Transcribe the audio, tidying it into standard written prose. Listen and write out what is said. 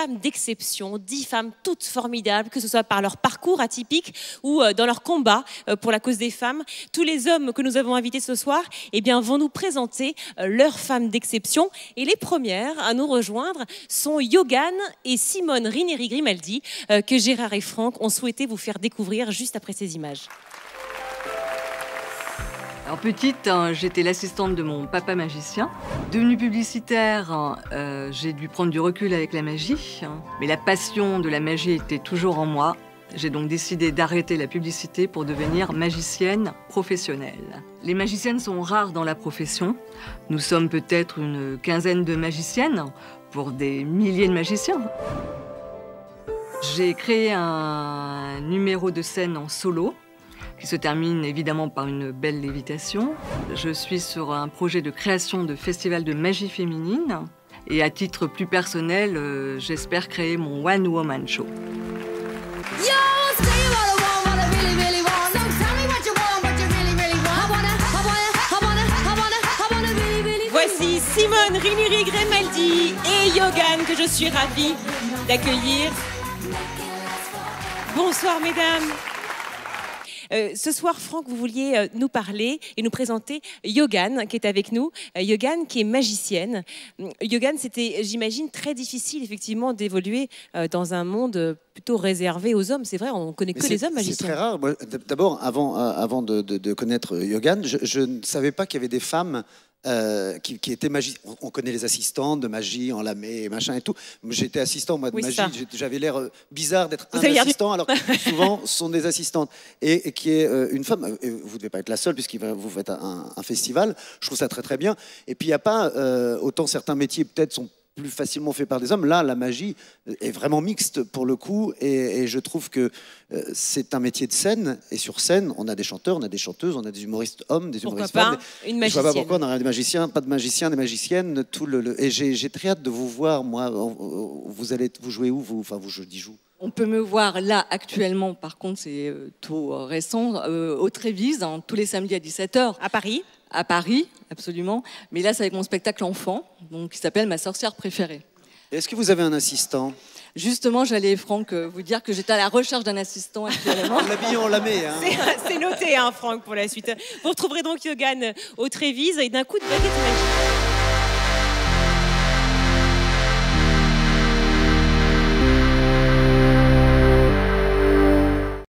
femmes d'exception, 10 femmes toutes formidables, que ce soit par leur parcours atypique ou dans leur combat pour la cause des femmes. Tous les hommes que nous avons invités ce soir vont nous présenter leurs femmes d'exception. Et les premières à nous rejoindre sont Yogan et Simone Rineri-Grimaldi, que Gérard et Franck ont souhaité vous faire découvrir juste après ces images. Alors petite, j'étais l'assistante de mon papa magicien. Devenue publicitaire, j'ai dû prendre du recul avec la magie. Mais la passion de la magie était toujours en moi. J'ai donc décidé d'arrêter la publicité pour devenir magicienne professionnelle. Les magiciennes sont rares dans la profession. Nous sommes peut-être une quinzaine de magiciennes pour des milliers de magiciens. J'ai créé un numéro de scène en solo, qui se termine évidemment par une belle lévitation. Je suis sur un projet de création de festival de magie féminine. Et à titre plus personnel, j'espère créer mon One Woman Show. Voici Simone Rineri-Grimaldi et Yogan, que je suis ravie d'accueillir. Bonsoir mesdames. Ce soir, Franck, vous vouliez nous parler et nous présenter Yogan, qui est avec nous. Yogan, qui est magicienne. Yogan, c'était, j'imagine, très difficile, effectivement, d'évoluer dans un monde plutôt réservé aux hommes. C'est vrai, on ne connaît que les hommes magiciens. C'est très rare. D'abord, avant de connaître Yogan, je ne savais pas qu'il y avait des femmes qui étaient magiciennes. On connaît les assistantes de magie en lamé et machin et tout. J'étais assistant, moi, de magie. J'avais l'air bizarre d'être un assistant, alors que souvent, ce sont des assistantes. Et qui est une femme, vous ne devez pas être la seule, puisque vous faites un festival. Je trouve ça très, très bien. Et puis, il n'y a pas, autant certains métiers, peut-être, sont plus facilement fait par des hommes. Là, la magie est vraiment mixte pour le coup, et je trouve que c'est un métier de scène, et sur scène, on a des chanteurs, on a des chanteuses, on a des humoristes hommes, des humoristes femmes. Une magicienne. Je ne vois pas pourquoi on aurait des magiciens, pas de magiciens, des magiciennes, et j'ai très hâte de vous voir, moi. Vous jouez où, vous? Enfin, je dis joue. On peut me voir là actuellement, par contre c'est tout récent, au Trévise, tous les samedis à 17h. À Paris? À Paris, absolument. Mais là, c'est avec mon spectacle enfant, donc, qui s'appelle Ma sorcière préférée. Est-ce que vous avez un assistant? Justement, j'allais, Franck, vous dire que j'étais à la recherche d'un assistant actuellement. En l'habillant en lamé. Hein. C'est noté, hein, Franck, pour la suite. Vous retrouverez donc Yogan au Trévise et d'un coup de baguette magique.